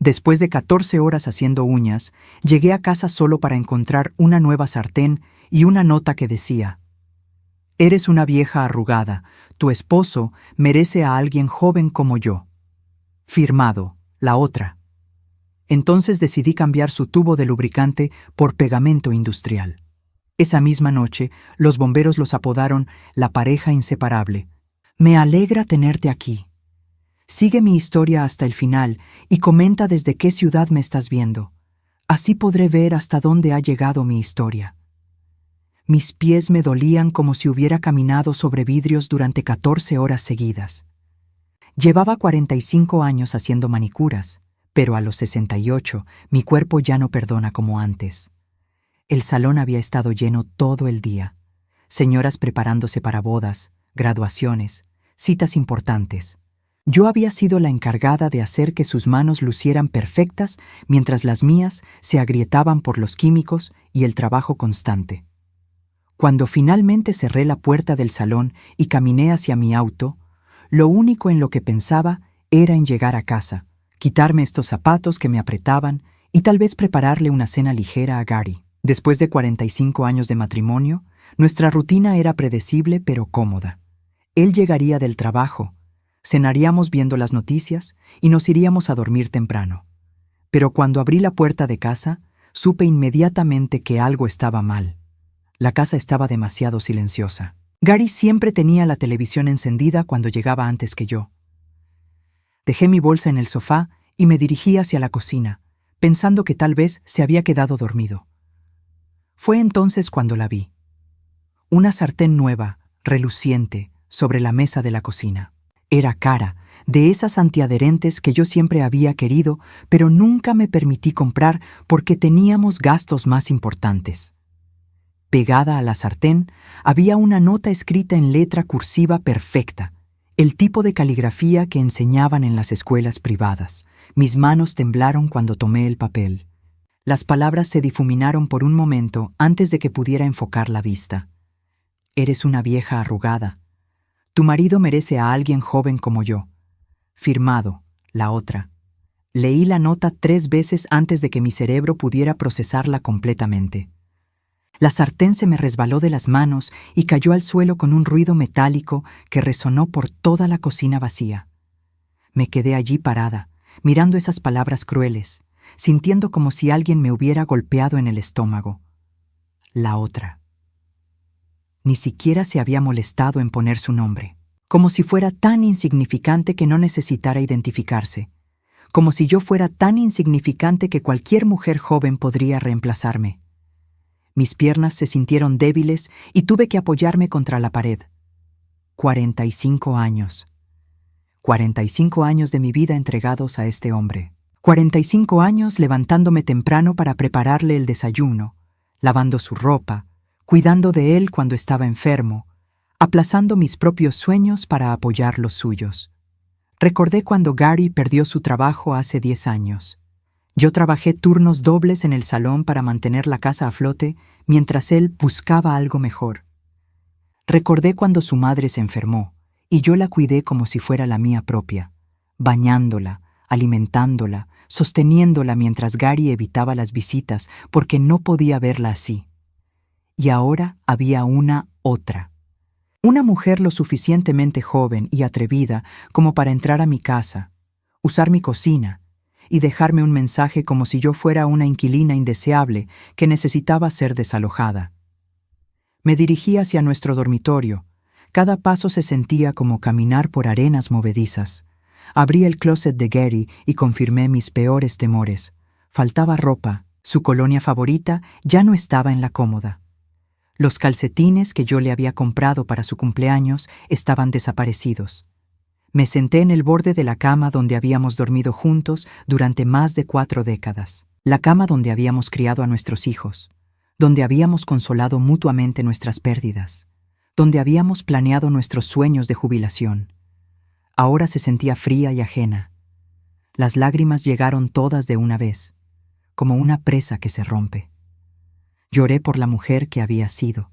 Después de 14 horas haciendo uñas, llegué a casa solo para encontrar una nueva sartén y una nota que decía: «Eres una vieja arrugada, tu esposo merece a alguien joven como yo». Firmado, la otra. Entonces decidí cambiar su tubo de lubricante por pegamento industrial. Esa misma noche, los bomberos los apodaron la pareja inseparable. Me alegra tenerte aquí. Sigue mi historia hasta el final y comenta desde qué ciudad me estás viendo. Así podré ver hasta dónde ha llegado mi historia. Mis pies me dolían como si hubiera caminado sobre vidrios durante 14 horas seguidas. Llevaba 45 años haciendo manicuras, pero a los 68 mi cuerpo ya no perdona como antes. El salón había estado lleno todo el día. Señoras preparándose para bodas, graduaciones, citas importantes. Yo había sido la encargada de hacer que sus manos lucieran perfectas mientras las mías se agrietaban por los químicos y el trabajo constante. Cuando finalmente cerré la puerta del salón y caminé hacia mi auto, lo único en lo que pensaba era en llegar a casa, quitarme estos zapatos que me apretaban y tal vez prepararle una cena ligera a Gary. Después de 45 años de matrimonio, nuestra rutina era predecible pero cómoda. Él llegaría del trabajo, cenaríamos viendo las noticias y nos iríamos a dormir temprano. Pero cuando abrí la puerta de casa, supe inmediatamente que algo estaba mal. La casa estaba demasiado silenciosa. Gary siempre tenía la televisión encendida cuando llegaba antes que yo. Dejé mi bolsa en el sofá y me dirigí hacia la cocina, pensando que tal vez se había quedado dormido. Fue entonces cuando la vi. Una sartén nueva, reluciente, sobre la mesa de la cocina. Era cara, de esas antiadherentes que yo siempre había querido, pero nunca me permití comprar porque teníamos gastos más importantes. Pegada a la sartén había una nota escrita en letra cursiva perfecta, el tipo de caligrafía que enseñaban en las escuelas privadas. Mis manos temblaron cuando tomé el papel. Las palabras se difuminaron por un momento antes de que pudiera enfocar la vista. Eres una vieja arrugada. Tu marido merece a alguien joven como yo. Firmado, la otra. Leí la nota 3 veces antes de que mi cerebro pudiera procesarla completamente. La sartén se me resbaló de las manos y cayó al suelo con un ruido metálico que resonó por toda la cocina vacía. Me quedé allí parada, mirando esas palabras crueles, sintiendo como si alguien me hubiera golpeado en el estómago. La otra. Ni siquiera se había molestado en poner su nombre, como si fuera tan insignificante que no necesitara identificarse, como si yo fuera tan insignificante que cualquier mujer joven podría reemplazarme. Mis piernas se sintieron débiles y tuve que apoyarme contra la pared. 45 años. 45 años de mi vida entregados a este hombre. 45 años levantándome temprano para prepararle el desayuno, lavando su ropa, cuidando de él cuando estaba enfermo, aplazando mis propios sueños para apoyar los suyos. Recordé cuando Gary perdió su trabajo hace 10 años. Yo trabajé turnos dobles en el salón para mantener la casa a flote mientras él buscaba algo mejor. Recordé cuando su madre se enfermó y yo la cuidé como si fuera la mía propia, bañándola, alimentándola, sosteniéndola mientras Gary evitaba las visitas porque no podía verla así. Y ahora había una otra. Una mujer lo suficientemente joven y atrevida como para entrar a mi casa, usar mi cocina y dejarme un mensaje como si yo fuera una inquilina indeseable que necesitaba ser desalojada. Me dirigí hacia nuestro dormitorio. Cada paso se sentía como caminar por arenas movedizas. Abrí el closet de Gary y confirmé mis peores temores. Faltaba ropa. Su colonia favorita ya no estaba en la cómoda. Los calcetines que yo le había comprado para su cumpleaños estaban desaparecidos. Me senté en el borde de la cama donde habíamos dormido juntos durante más de 4 décadas. La cama donde habíamos criado a nuestros hijos, donde habíamos consolado mutuamente nuestras pérdidas, donde habíamos planeado nuestros sueños de jubilación. Ahora se sentía fría y ajena. Las lágrimas llegaron todas de una vez, como una presa que se rompe. Lloré por la mujer que había sido,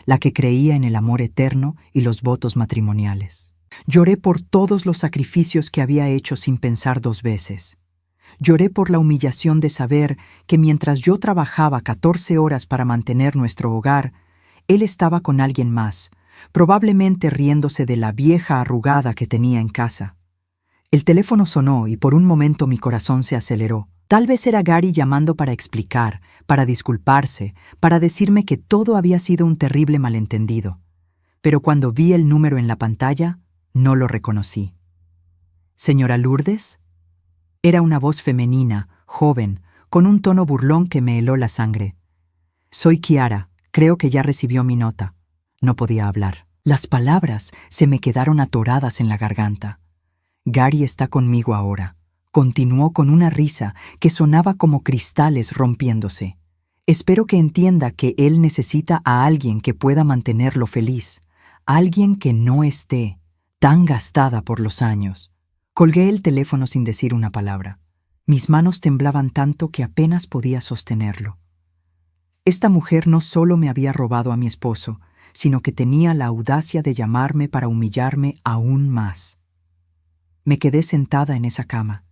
la que creía en el amor eterno y los votos matrimoniales. Lloré por todos los sacrificios que había hecho sin pensar 2 veces. Lloré por la humillación de saber que mientras yo trabajaba 14 horas para mantener nuestro hogar, él estaba con alguien más, probablemente riéndose de la vieja arrugada que tenía en casa. El teléfono sonó y por un momento mi corazón se aceleró. Tal vez era Gary llamando para explicar, para disculparse, para decirme que todo había sido un terrible malentendido. Pero cuando vi el número en la pantalla, no lo reconocí. ¿Señora Lourdes? Era una voz femenina, joven, con un tono burlón que me heló la sangre. Soy Kiara, creo que ya recibió mi nota. No podía hablar. Las palabras se me quedaron atoradas en la garganta. Gary está conmigo ahora. Continuó con una risa que sonaba como cristales rompiéndose. Espero que entienda que él necesita a alguien que pueda mantenerlo feliz, alguien que no esté tan gastada por los años. Colgué el teléfono sin decir una palabra. Mis manos temblaban tanto que apenas podía sostenerlo. Esta mujer no solo me había robado a mi esposo, sino que tenía la audacia de llamarme para humillarme aún más. Me quedé sentada en esa cama,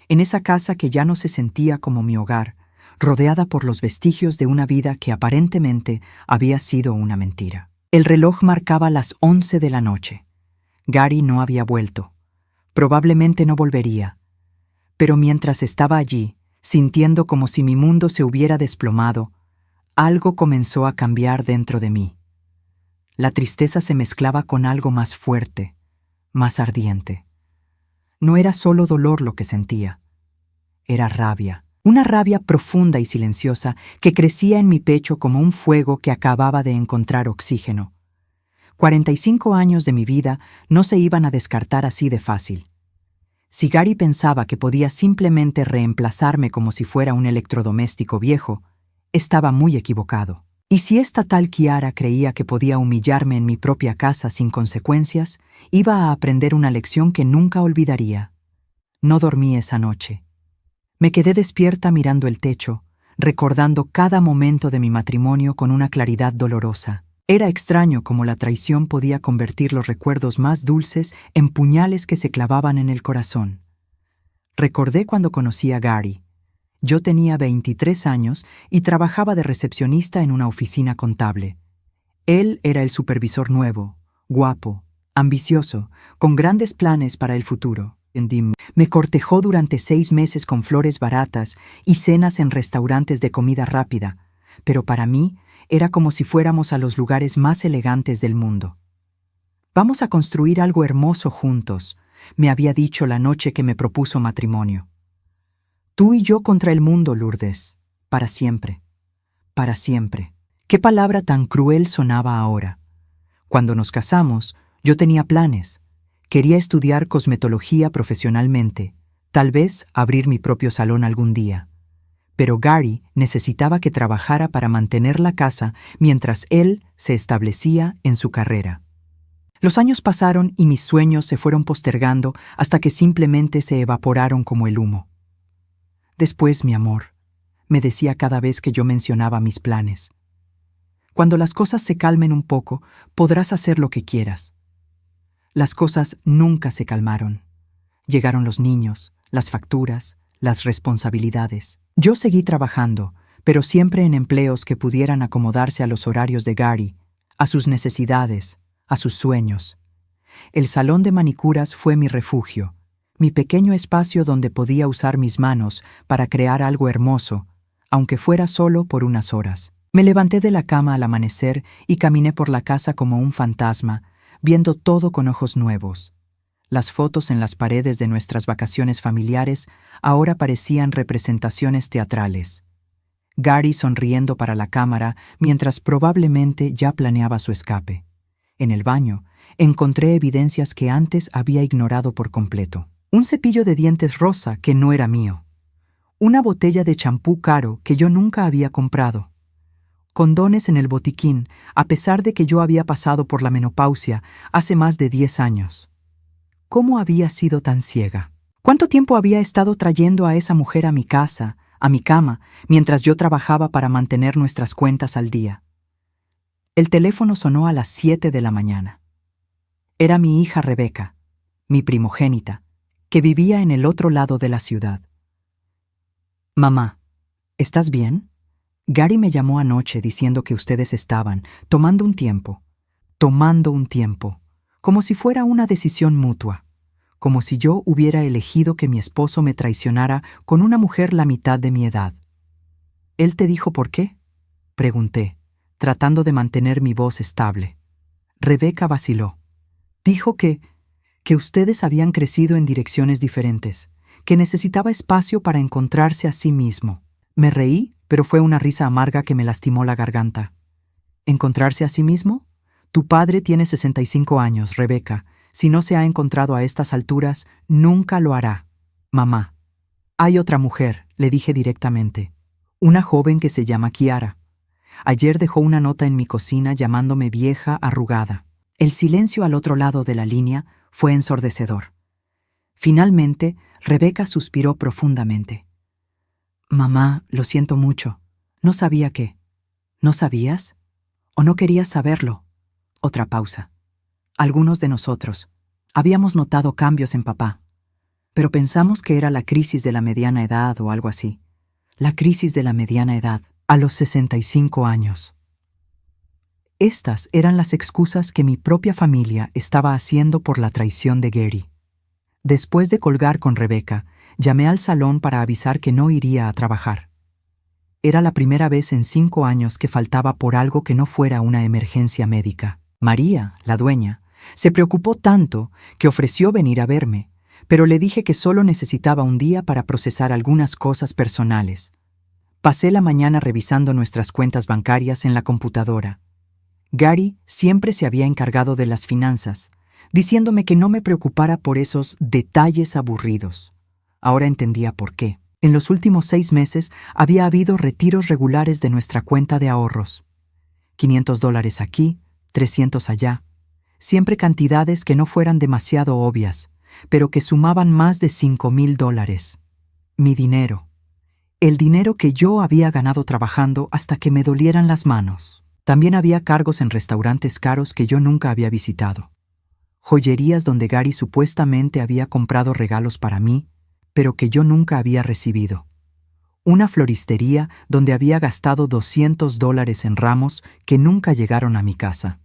en esa casa que ya no se sentía como mi hogar, rodeada por los vestigios de una vida que aparentemente había sido una mentira. El reloj marcaba las 11 de la noche. Gary no había vuelto. Probablemente no volvería. Pero mientras estaba allí, sintiendo como si mi mundo se hubiera desplomado, algo comenzó a cambiar dentro de mí. La tristeza se mezclaba con algo más fuerte, más ardiente. No era solo dolor lo que sentía. Era rabia, una rabia profunda y silenciosa que crecía en mi pecho como un fuego que acababa de encontrar oxígeno. 45 años de mi vida no se iban a descartar así de fácil. Si Gary pensaba que podía simplemente reemplazarme como si fuera un electrodoméstico viejo, estaba muy equivocado. Y si esta tal Kiara creía que podía humillarme en mi propia casa sin consecuencias, iba a aprender una lección que nunca olvidaría. No dormí esa noche. Me quedé despierta mirando el techo, recordando cada momento de mi matrimonio con una claridad dolorosa. Era extraño cómo la traición podía convertir los recuerdos más dulces en puñales que se clavaban en el corazón. Recordé cuando conocí a Gary. Yo tenía 23 años y trabajaba de recepcionista en una oficina contable. Él era el supervisor nuevo, guapo, ambicioso, con grandes planes para el futuro. Me cortejó durante 6 meses con flores baratas y cenas en restaurantes de comida rápida, pero para mí era como si fuéramos a los lugares más elegantes del mundo. Vamos a construir algo hermoso juntos, me había dicho la noche que me propuso matrimonio. Tú y yo contra el mundo, Lourdes, para siempre, para siempre. ¿Qué palabra tan cruel sonaba ahora? Cuando nos casamos, yo tenía planes. Quería estudiar cosmetología profesionalmente, tal vez abrir mi propio salón algún día. Pero Gary necesitaba que trabajara para mantener la casa mientras él se establecía en su carrera. Los años pasaron y mis sueños se fueron postergando hasta que simplemente se evaporaron como el humo. Después, mi amor, me decía cada vez que yo mencionaba mis planes. Cuando las cosas se calmen un poco, podrás hacer lo que quieras. Las cosas nunca se calmaron. Llegaron los niños, las facturas, las responsabilidades. Yo seguí trabajando, pero siempre en empleos que pudieran acomodarse a los horarios de Gary, a sus necesidades, a sus sueños. El salón de manicuras fue mi refugio, mi pequeño espacio donde podía usar mis manos para crear algo hermoso, aunque fuera solo por unas horas. Me levanté de la cama al amanecer y caminé por la casa como un fantasma, viendo todo con ojos nuevos. Las fotos en las paredes de nuestras vacaciones familiares ahora parecían representaciones teatrales. Gary sonriendo para la cámara mientras probablemente ya planeaba su escape. En el baño, encontré evidencias que antes había ignorado por completo. Un cepillo de dientes rosa que no era mío. Una botella de champú caro que yo nunca había comprado. Condones en el botiquín, a pesar de que yo había pasado por la menopausia hace más de 10 años. ¿Cómo había sido tan ciega? ¿Cuánto tiempo había estado trayendo a esa mujer a mi casa, a mi cama, mientras yo trabajaba para mantener nuestras cuentas al día? El teléfono sonó a las 7 de la mañana. Era mi hija Rebeca, mi primogénita, que vivía en el otro lado de la ciudad. Mamá, ¿estás bien? Gary me llamó anoche diciendo que ustedes estaban tomando un tiempo, como si fuera una decisión mutua, como si yo hubiera elegido que mi esposo me traicionara con una mujer la mitad de mi edad. ¿Él te dijo por qué?, pregunté, tratando de mantener mi voz estable. Rebeca vaciló. Dijo que ustedes habían crecido en direcciones diferentes, que necesitaba espacio para encontrarse a sí mismo. Me reí, pero fue una risa amarga que me lastimó la garganta. ¿Encontrarse a sí mismo? Tu padre tiene 65 años, Rebeca. Si no se ha encontrado a estas alturas, nunca lo hará. Mamá. Hay otra mujer, le dije directamente. Una joven que se llama Kiara. Ayer dejó una nota en mi cocina llamándome vieja arrugada. El silencio al otro lado de la línea fue ensordecedor. Finalmente, Rebeca suspiró profundamente. Mamá, lo siento mucho. No sabía qué. ¿No sabías? ¿O no querías saberlo? Otra pausa. Algunos de nosotros habíamos notado cambios en papá, pero pensamos que era la crisis de la mediana edad o algo así. La crisis de la mediana edad, a los 65 años. Estas eran las excusas que mi propia familia estaba haciendo por la traición de Gary. Después de colgar con Rebeca, llamé al salón para avisar que no iría a trabajar. Era la primera vez en 5 años que faltaba por algo que no fuera una emergencia médica. María, la dueña, se preocupó tanto que ofreció venir a verme, pero le dije que solo necesitaba un día para procesar algunas cosas personales. Pasé la mañana revisando nuestras cuentas bancarias en la computadora. Gary siempre se había encargado de las finanzas, diciéndome que no me preocupara por esos detalles aburridos. Ahora entendía por qué. En los últimos 6 meses había habido retiros regulares de nuestra cuenta de ahorros. $500 aquí, 300 allá. Siempre cantidades que no fueran demasiado obvias, pero que sumaban más de $5,000. Mi dinero. El dinero que yo había ganado trabajando hasta que me dolieran las manos. También había cargos en restaurantes caros que yo nunca había visitado. Joyerías donde Gary supuestamente había comprado regalos para mí, pero que yo nunca había recibido. Una floristería donde había gastado $200 en ramos que nunca llegaron a mi casa.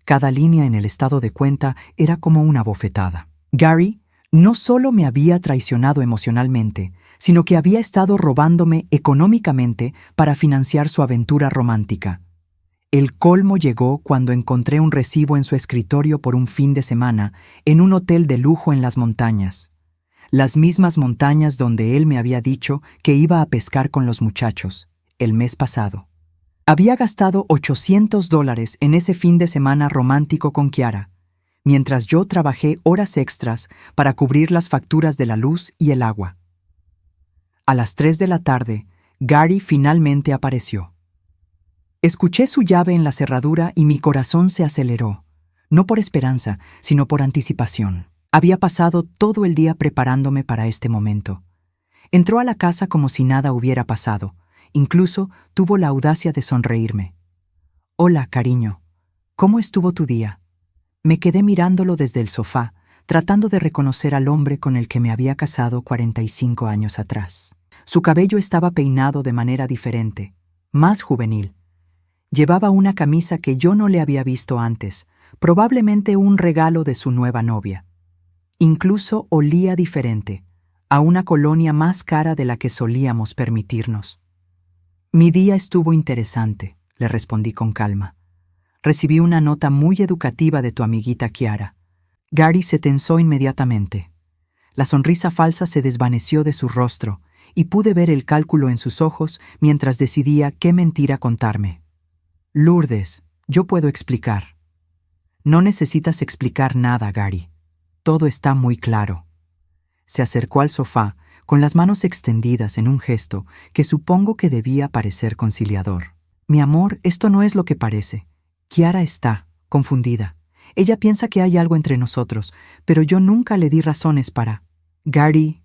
Cada línea en el estado de cuenta era como una bofetada. Gary no solo me había traicionado emocionalmente, sino que había estado robándome económicamente para financiar su aventura romántica. El colmo llegó cuando encontré un recibo en su escritorio por un fin de semana en un hotel de lujo en las montañas. Las mismas montañas donde él me había dicho que iba a pescar con los muchachos, el mes pasado. Había gastado $800 en ese fin de semana romántico con Kiara, mientras yo trabajé horas extras para cubrir las facturas de la luz y el agua. A las 3 de la tarde, Gary finalmente apareció. Escuché su llave en la cerradura y mi corazón se aceleró, no por esperanza, sino por anticipación. Había pasado todo el día preparándome para este momento. Entró a la casa como si nada hubiera pasado. Incluso tuvo la audacia de sonreírme. «Hola, cariño. ¿Cómo estuvo tu día?» Me quedé mirándolo desde el sofá, tratando de reconocer al hombre con el que me había casado 45 años atrás. Su cabello estaba peinado de manera diferente, más juvenil. Llevaba una camisa que yo no le había visto antes, probablemente un regalo de su nueva novia. Incluso olía diferente, a una colonia más cara de la que solíamos permitirnos. «Mi día estuvo interesante», le respondí con calma. «Recibí una nota muy educativa de tu amiguita Kiara». Gary se tensó inmediatamente. La sonrisa falsa se desvaneció de su rostro y pude ver el cálculo en sus ojos mientras decidía qué mentira contarme. «Lourdes, yo puedo explicar». «No necesitas explicar nada, Gary. Todo está muy claro». Se acercó al sofá, con las manos extendidas en un gesto que supongo que debía parecer conciliador. «Mi amor, esto no es lo que parece. Kiara está confundida. Ella piensa que hay algo entre nosotros, pero yo nunca le di razones para...» «Gary»,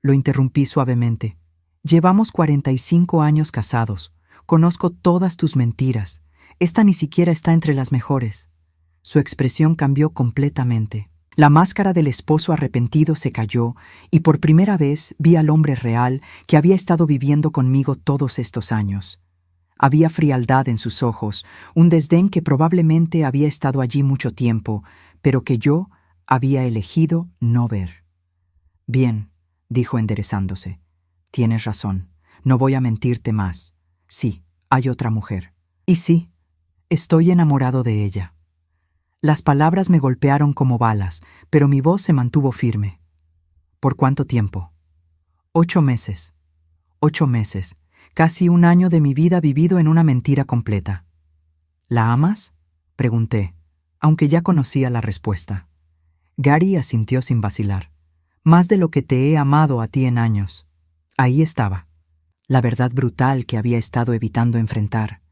lo interrumpí suavemente, «llevamos 45 años casados. Conozco todas tus mentiras. Esta ni siquiera está entre las mejores». Su expresión cambió completamente. La máscara del esposo arrepentido se cayó y por primera vez vi al hombre real que había estado viviendo conmigo todos estos años. Había frialdad en sus ojos, un desdén que probablemente había estado allí mucho tiempo, pero que yo había elegido no ver. «Bien», dijo enderezándose. «Tienes razón. No voy a mentirte más. Sí, hay otra mujer. Y sí, estoy enamorado de ella». Las palabras me golpearon como balas, pero mi voz se mantuvo firme. «¿Por cuánto tiempo?» 8 meses. 8 meses. Casi un año de mi vida vivido en una mentira completa. «¿La amas?», pregunté, aunque ya conocía la respuesta. Gary asintió sin vacilar. «Más de lo que te he amado a ti en años». Ahí estaba, la verdad brutal que había estado evitando enfrentar.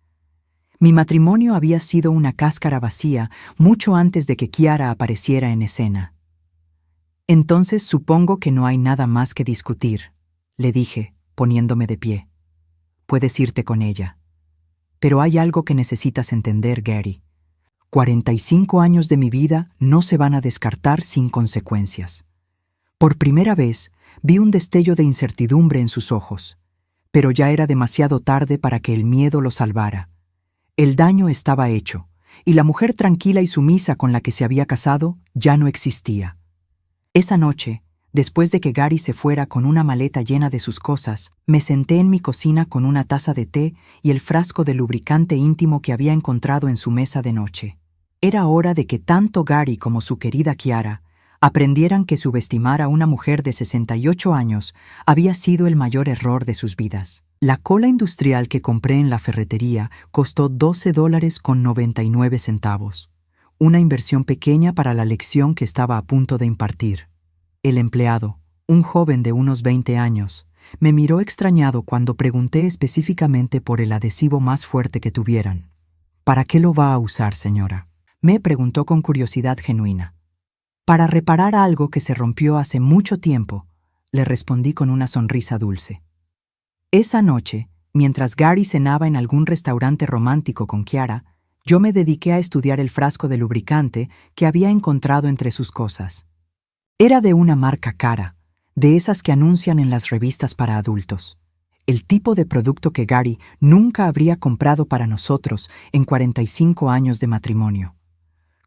Mi matrimonio había sido una cáscara vacía mucho antes de que Kiara apareciera en escena. «Entonces supongo que no hay nada más que discutir», le dije, poniéndome de pie. «Puedes irte con ella. Pero hay algo que necesitas entender, Gary. 45 años de mi vida no se van a descartar sin consecuencias». Por primera vez vi un destello de incertidumbre en sus ojos, pero ya era demasiado tarde para que el miedo lo salvara. El daño estaba hecho, y la mujer tranquila y sumisa con la que se había casado ya no existía. Esa noche, después de que Gary se fuera con una maleta llena de sus cosas, me senté en mi cocina con una taza de té y el frasco de lubricante íntimo que había encontrado en su mesa de noche. Era hora de que tanto Gary como su querida Kiara aprendieran que subestimar a una mujer de 68 años había sido el mayor error de sus vidas. La cola industrial que compré en la ferretería costó $12.99, una inversión pequeña para la lección que estaba a punto de impartir. El empleado, un joven de unos 20 años, me miró extrañado cuando pregunté específicamente por el adhesivo más fuerte que tuvieran. «¿Para qué lo va a usar, señora?», me preguntó con curiosidad genuina. «Para reparar algo que se rompió hace mucho tiempo», le respondí con una sonrisa dulce. Esa noche, mientras Gary cenaba en algún restaurante romántico con Kiara, yo me dediqué a estudiar el frasco de lubricante que había encontrado entre sus cosas. Era de una marca cara, de esas que anuncian en las revistas para adultos. El tipo de producto que Gary nunca habría comprado para nosotros en 45 años de matrimonio.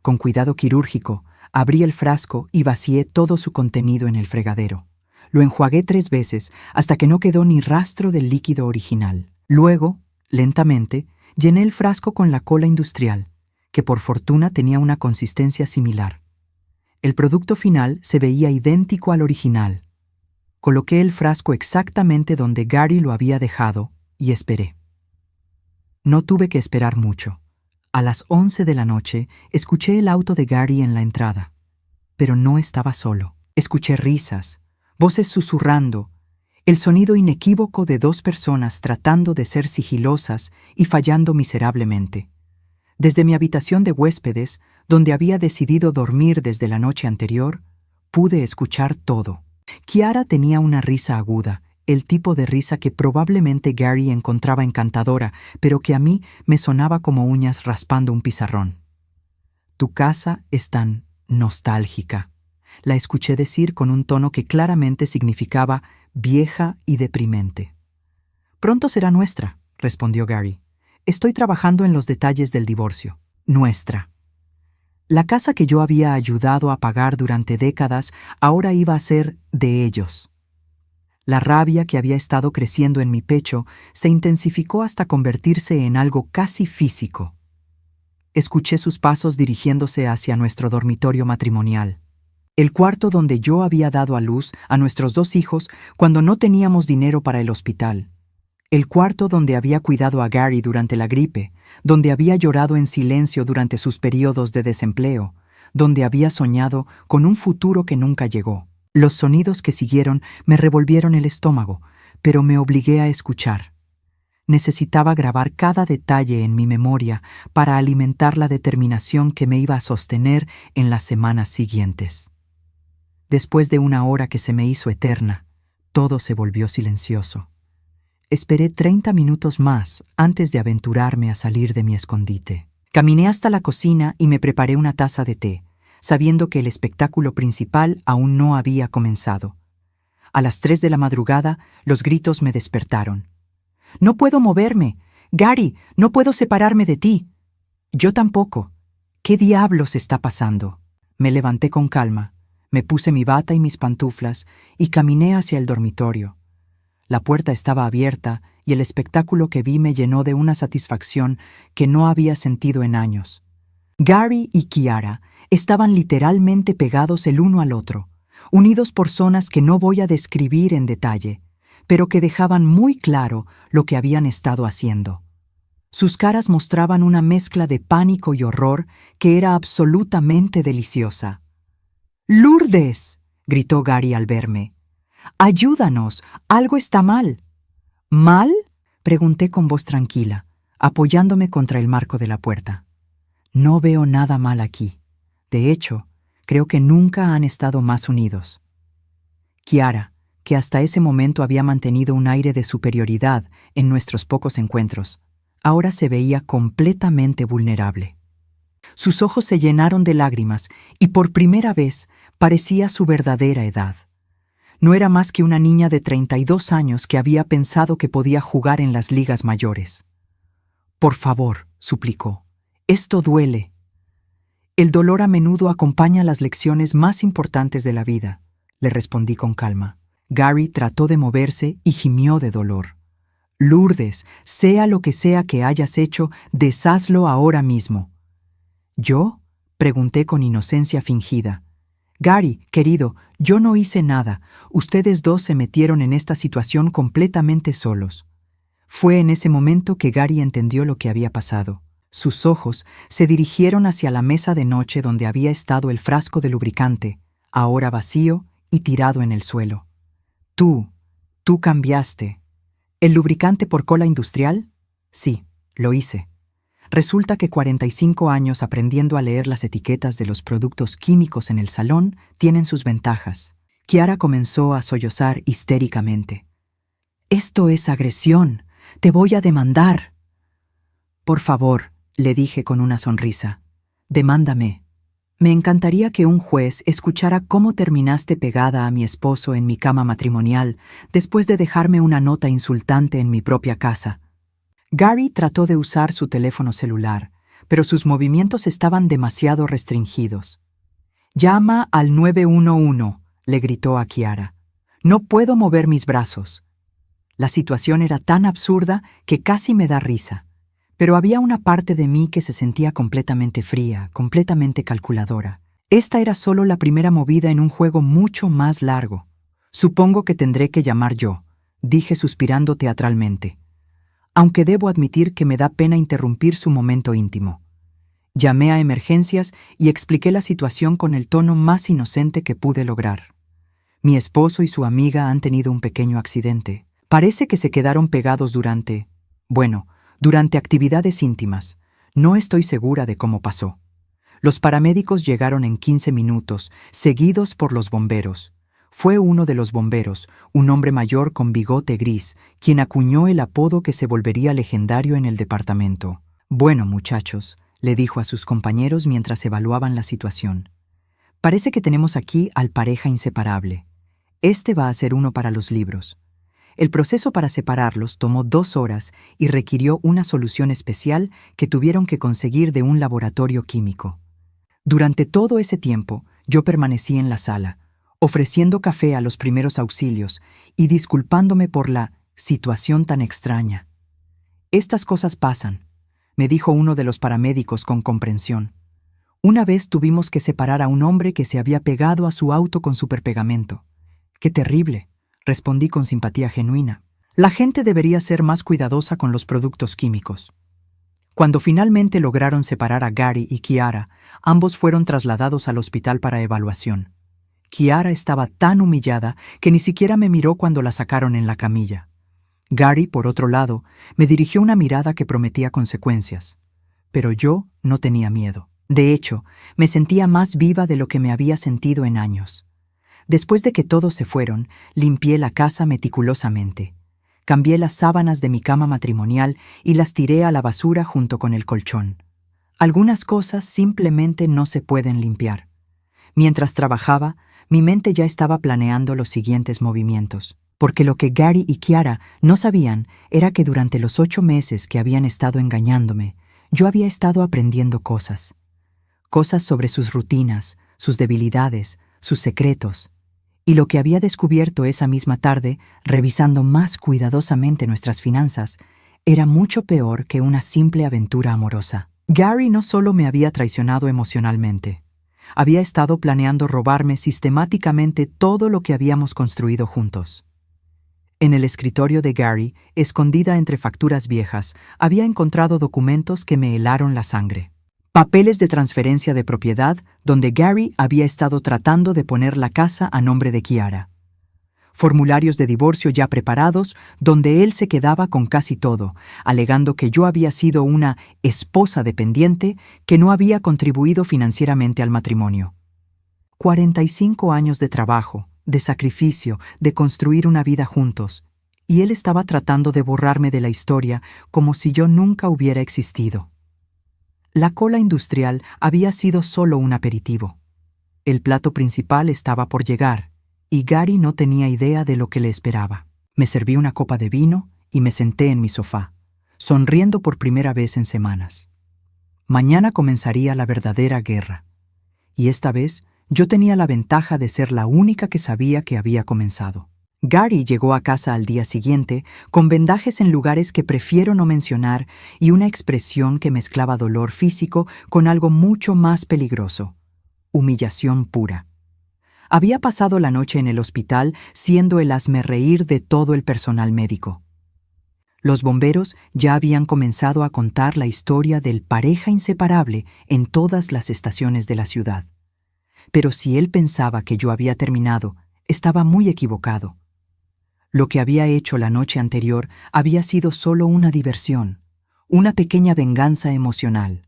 Con cuidado quirúrgico, abrí el frasco y vacié todo su contenido en el fregadero. Lo enjuagué 3 veces hasta que no quedó ni rastro del líquido original. Luego, lentamente, llené el frasco con la cola industrial, que por fortuna tenía una consistencia similar. El producto final se veía idéntico al original. Coloqué el frasco exactamente donde Gary lo había dejado y esperé. No tuve que esperar mucho. A las 11 de la noche escuché el auto de Gary en la entrada. Pero no estaba solo. Escuché risas, voces susurrando, el sonido inequívoco de 2 personas tratando de ser sigilosas y fallando miserablemente. Desde mi habitación de huéspedes, donde había decidido dormir desde la noche anterior, pude escuchar todo. Kiara tenía una risa aguda, el tipo de risa que probablemente Gary encontraba encantadora, pero que a mí me sonaba como uñas raspando un pizarrón. «Tu casa es tan nostálgica», la escuché decir con un tono que claramente significaba vieja y deprimente. «Pronto será nuestra», respondió Gary. «Estoy trabajando en los detalles del divorcio. Nuestra». La casa que yo había ayudado a pagar durante décadas ahora iba a ser de ellos. La rabia que había estado creciendo en mi pecho se intensificó hasta convertirse en algo casi físico. Escuché sus pasos dirigiéndose hacia nuestro dormitorio matrimonial. El cuarto donde yo había dado a luz a nuestros 2 hijos cuando no teníamos dinero para el hospital. El cuarto donde había cuidado a Gary durante la gripe, donde había llorado en silencio durante sus periodos de desempleo, donde había soñado con un futuro que nunca llegó. Los sonidos que siguieron me revolvieron el estómago, pero me obligué a escuchar. Necesitaba grabar cada detalle en mi memoria para alimentar la determinación que me iba a sostener en las semanas siguientes. Después de una hora que se me hizo eterna, todo se volvió silencioso. Esperé 30 minutos más antes de aventurarme a salir de mi escondite. Caminé hasta la cocina y me preparé una taza de té, sabiendo que el espectáculo principal aún no había comenzado. A las 3 de la madrugada, los gritos me despertaron. «¡No puedo moverme! Gary, no puedo separarme de ti!» «Yo tampoco. ¿Qué diablos está pasando?» Me levanté con calma, me puse mi bata y mis pantuflas y caminé hacia el dormitorio. La puerta estaba abierta y el espectáculo que vi me llenó de una satisfacción que no había sentido en años. Gary y Kiara estaban literalmente pegados el uno al otro, unidos por zonas que no voy a describir en detalle, pero que dejaban muy claro lo que habían estado haciendo. Sus caras mostraban una mezcla de pánico y horror que era absolutamente deliciosa. «¡Lourdes!», gritó Gary al verme. «¡Ayúdanos! Algo está mal». «¿Mal?», pregunté con voz tranquila, apoyándome contra el marco de la puerta. «No veo nada mal aquí. De hecho, creo que nunca han estado más unidos». Kiara, que hasta ese momento había mantenido un aire de superioridad en nuestros pocos encuentros, ahora se veía completamente vulnerable. Sus ojos se llenaron de lágrimas y por primera vez parecía su verdadera edad. No era más que una niña de 32 años que había pensado que podía jugar en las ligas mayores. «Por favor», suplicó, «esto duele». «El dolor a menudo acompaña las lecciones más importantes de la vida», le respondí con calma. Gary trató de moverse y gimió de dolor. «Lourdes, sea lo que sea que hayas hecho, deshazlo ahora mismo». «¿Yo?», pregunté con inocencia fingida. «Gary, querido, yo no hice nada. Ustedes dos se metieron en esta situación completamente solos». Fue en ese momento que Gary entendió lo que había pasado. Sus ojos se dirigieron hacia la mesa de noche donde había estado el frasco de lubricante, ahora vacío y tirado en el suelo. Tú cambiaste. ¿El lubricante por cola industrial? Sí, lo hice. Resulta que 45 años aprendiendo a leer las etiquetas de los productos químicos en el salón tienen sus ventajas. Kiara comenzó a sollozar histéricamente. «Esto es agresión. Te voy a demandar». «Por favor», le dije con una sonrisa, «demándame. Me encantaría que un juez escuchara cómo terminaste pegada a mi esposo en mi cama matrimonial después de dejarme una nota insultante en mi propia casa». Gary trató de usar su teléfono celular, pero sus movimientos estaban demasiado restringidos. «Llama al 911», le gritó a Kiara. «No puedo mover mis brazos». La situación era tan absurda que casi me da risa, pero había una parte de mí que se sentía completamente fría, completamente calculadora. Esta era solo la primera movida en un juego mucho más largo. «Supongo que tendré que llamar yo», dije suspirando teatralmente, aunque debo admitir que me da pena interrumpir su momento íntimo. Llamé a emergencias y expliqué la situación con el tono más inocente que pude lograr. «Mi esposo y su amiga han tenido un pequeño accidente. Parece que se quedaron pegados durante actividades íntimas. No estoy segura de cómo pasó. Los paramédicos llegaron en 15 minutos, seguidos por los bomberos. Fue uno de los bomberos, un hombre mayor con bigote gris, quien acuñó el apodo que se volvería legendario en el departamento. «Bueno, muchachos», le dijo a sus compañeros mientras evaluaban la situación. «Parece que tenemos aquí al pareja inseparable. Este va a ser uno para los libros». El proceso para separarlos tomó 2 horas y requirió una solución especial que tuvieron que conseguir de un laboratorio químico. Durante todo ese tiempo, yo permanecí en la sala, ofreciendo café a los primeros auxilios y disculpándome por la situación tan extraña. «Estas cosas pasan», me dijo uno de los paramédicos con comprensión. «Una vez tuvimos que separar a un hombre que se había pegado a su auto con superpegamento». «¡Qué terrible!», respondí con simpatía genuina. «La gente debería ser más cuidadosa con los productos químicos». Cuando finalmente lograron separar a Gary y Kiara, ambos fueron trasladados al hospital para evaluación. Kiara estaba tan humillada que ni siquiera me miró cuando la sacaron en la camilla. Gary, por otro lado, me dirigió una mirada que prometía consecuencias. Pero yo no tenía miedo. De hecho, me sentía más viva de lo que me había sentido en años. Después de que todos se fueron, limpié la casa meticulosamente. Cambié las sábanas de mi cama matrimonial y las tiré a la basura junto con el colchón. Algunas cosas simplemente no se pueden limpiar. Mientras trabajaba, mi mente ya estaba planeando los siguientes movimientos, porque lo que Gary y Kiara no sabían era que durante los 8 meses que habían estado engañándome, yo había estado aprendiendo cosas sobre sus rutinas, sus debilidades, sus secretos, y lo que había descubierto esa misma tarde, revisando más cuidadosamente nuestras finanzas, era mucho peor que una simple aventura amorosa. Gary no solo me había traicionado emocionalmente, había estado planeando robarme sistemáticamente todo lo que habíamos construido juntos. En el escritorio de Gary, escondida entre facturas viejas, había encontrado documentos que me helaron la sangre. Papeles de transferencia de propiedad donde Gary había estado tratando de poner la casa a nombre de Kiara. Formularios de divorcio ya preparados donde él se quedaba con casi todo, alegando que yo había sido una esposa dependiente que no había contribuido financieramente al matrimonio. 45 años de trabajo, de sacrificio, de construir una vida juntos, y él estaba tratando de borrarme de la historia como si yo nunca hubiera existido. La cola industrial había sido solo un aperitivo. El plato principal estaba por llegar, y Gary no tenía idea de lo que le esperaba. Me serví una copa de vino y me senté en mi sofá, sonriendo por primera vez en semanas. Mañana comenzaría la verdadera guerra, y esta vez yo tenía la ventaja de ser la única que sabía que había comenzado. Gary llegó a casa al día siguiente con vendajes en lugares que prefiero no mencionar y una expresión que mezclaba dolor físico con algo mucho más peligroso: humillación pura. Había pasado la noche en el hospital siendo el hazmerreír de todo el personal médico. Los bomberos ya habían comenzado a contar la historia del pareja inseparable en todas las estaciones de la ciudad. Pero si él pensaba que yo había terminado, estaba muy equivocado. Lo que había hecho la noche anterior había sido solo una diversión, una pequeña venganza emocional.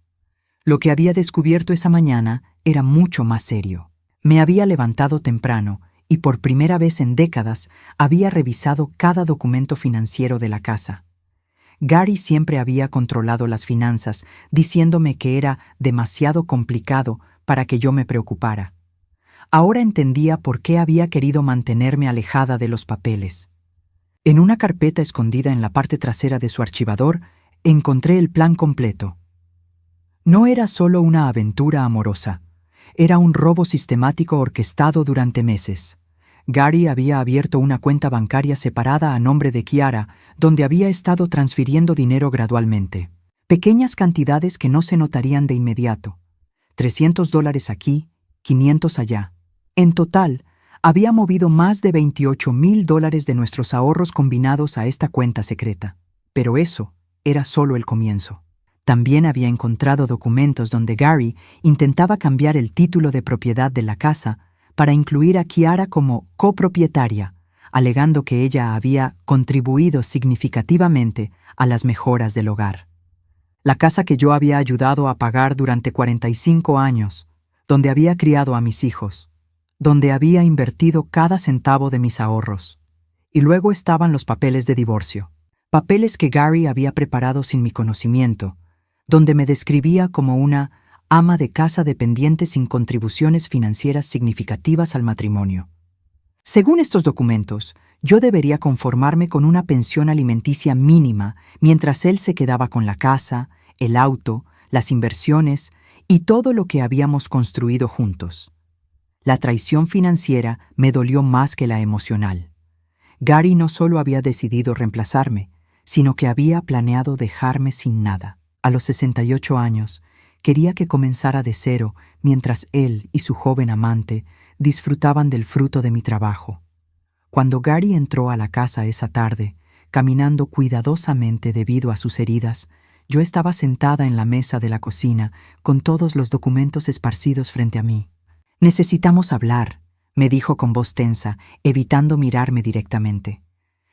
Lo que había descubierto esa mañana era mucho más serio. Me había levantado temprano y por primera vez en décadas había revisado cada documento financiero de la casa. Gary siempre había controlado las finanzas, diciéndome que era demasiado complicado para que yo me preocupara. Ahora entendía por qué había querido mantenerme alejada de los papeles. En una carpeta escondida en la parte trasera de su archivador, encontré el plan completo. No era solo una aventura amorosa, era un robo sistemático orquestado durante meses. Gary había abierto una cuenta bancaria separada a nombre de Kiara, donde había estado transfiriendo dinero gradualmente. Pequeñas cantidades que no se notarían de inmediato. $300 aquí, 500 allá. En total, había movido más de $28,000 de nuestros ahorros combinados a esta cuenta secreta. Pero eso era solo el comienzo. También había encontrado documentos donde Gary intentaba cambiar el título de propiedad de la casa para incluir a Kiara como copropietaria, alegando que ella había contribuido significativamente a las mejoras del hogar. La casa que yo había ayudado a pagar durante 45 años, donde había criado a mis hijos, donde había invertido cada centavo de mis ahorros. Y luego estaban los papeles de divorcio, papeles que Gary había preparado sin mi conocimiento, donde me describía como una ama de casa dependiente sin contribuciones financieras significativas al matrimonio. Según estos documentos, yo debería conformarme con una pensión alimenticia mínima mientras él se quedaba con la casa, el auto, las inversiones y todo lo que habíamos construido juntos. La traición financiera me dolió más que la emocional. Gary no solo había decidido reemplazarme, sino que había planeado dejarme sin nada. A los 68 años, quería que comenzara de cero mientras él y su joven amante disfrutaban del fruto de mi trabajo. Cuando Gary entró a la casa esa tarde, caminando cuidadosamente debido a sus heridas, yo estaba sentada en la mesa de la cocina con todos los documentos esparcidos frente a mí. «Necesitamos hablar», me dijo con voz tensa, evitando mirarme directamente.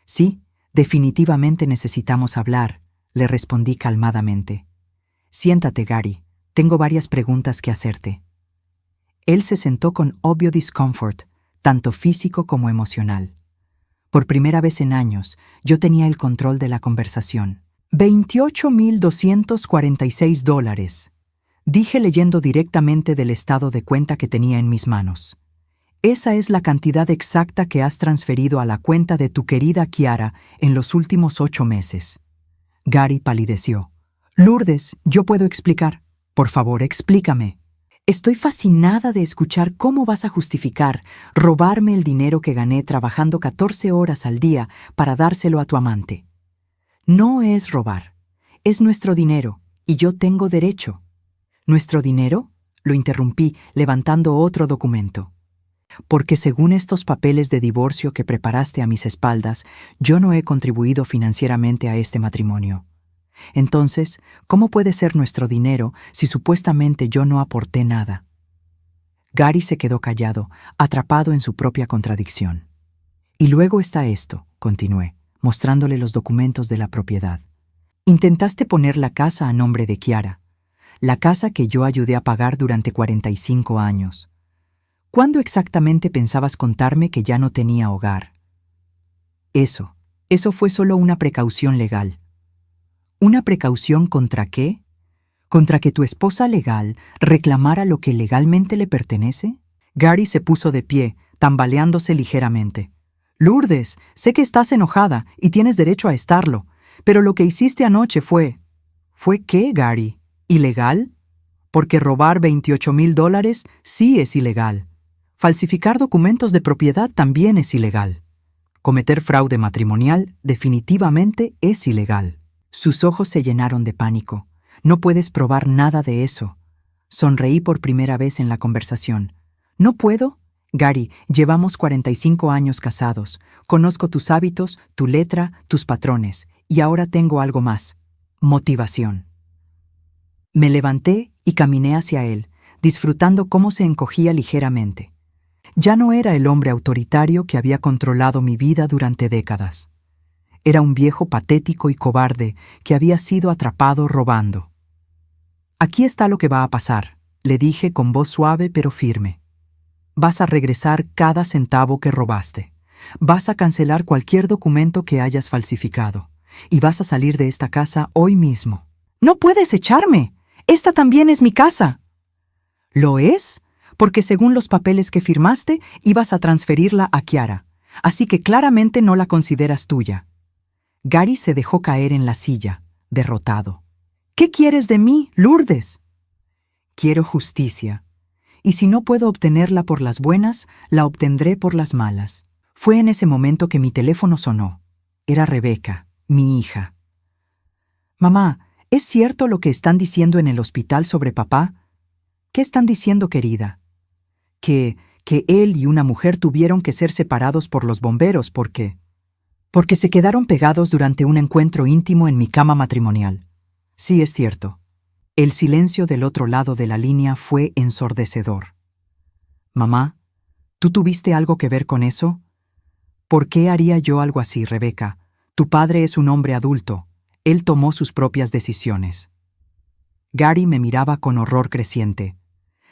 «Sí, definitivamente necesitamos hablar», le respondí calmadamente. «Siéntate, Gary. Tengo varias preguntas que hacerte». Él se sentó con obvio discomfort, tanto físico como emocional. Por primera vez en años, yo tenía el control de la conversación. $28,246. Dije leyendo directamente del estado de cuenta que tenía en mis manos. Esa es la cantidad exacta que has transferido a la cuenta de tu querida Kiara en los últimos 8 meses. Gary palideció. Lourdes, yo puedo explicar. Por favor, explícame. Estoy fascinada de escuchar cómo vas a justificar robarme el dinero que gané trabajando 14 horas al día para dárselo a tu amante. No es robar. Es nuestro dinero, y yo tengo derecho. ¿Nuestro dinero? Lo interrumpí, levantando otro documento. Porque según estos papeles de divorcio que preparaste a mis espaldas, yo no he contribuido financieramente a este matrimonio. Entonces, ¿cómo puede ser nuestro dinero si supuestamente yo no aporté nada? Gary se quedó callado, atrapado en su propia contradicción. Y luego está esto, continué, mostrándole los documentos de la propiedad. Intentaste poner la casa a nombre de Kiara, la casa que yo ayudé a pagar durante 45 años. ¿Cuándo exactamente pensabas contarme que ya no tenía hogar? Eso fue solo una precaución legal. ¿Una precaución contra qué? ¿Contra que tu esposa legal reclamara lo que legalmente le pertenece? Gary se puso de pie, tambaleándose ligeramente. Lourdes, sé que estás enojada y tienes derecho a estarlo, pero lo que hiciste anoche fue... ¿Fue qué, Gary? ¿Ilegal? Porque robar $28,000 sí es ilegal. Falsificar documentos de propiedad también es ilegal. Cometer fraude matrimonial definitivamente es ilegal. Sus ojos se llenaron de pánico. No puedes probar nada de eso. Sonreí por primera vez en la conversación. ¿No puedo? Gary, llevamos 45 años casados. Conozco tus hábitos, tu letra, tus patrones. Y ahora tengo algo más. Motivación. Me levanté y caminé hacia él, disfrutando cómo se encogía ligeramente. Ya no era el hombre autoritario que había controlado mi vida durante décadas. Era un viejo patético y cobarde que había sido atrapado robando. Aquí está lo que va a pasar, le dije con voz suave pero firme. Vas a regresar cada centavo que robaste. Vas a cancelar cualquier documento que hayas falsificado. Y vas a salir de esta casa hoy mismo. ¡No puedes echarme! ¡Esta también es mi casa! ¿Lo es? Porque según los papeles que firmaste, ibas a transferirla a Kiara. Así que claramente no la consideras tuya. Gary se dejó caer en la silla, derrotado. ¿Qué quieres de mí, Lourdes? Quiero justicia. Y si no puedo obtenerla por las buenas, la obtendré por las malas. Fue en ese momento que mi teléfono sonó. Era Rebeca, mi hija. Mamá, ¿es cierto lo que están diciendo en el hospital sobre papá? ¿Qué están diciendo, querida? Que él y una mujer tuvieron que ser separados por los bomberos porque se quedaron pegados durante un encuentro íntimo en mi cama matrimonial. Sí, es cierto. El silencio del otro lado de la línea fue ensordecedor. Mamá, ¿tú tuviste algo que ver con eso? ¿Por qué haría yo algo así, Rebeca? Tu padre es un hombre adulto. Él tomó sus propias decisiones. Gary me miraba con horror creciente.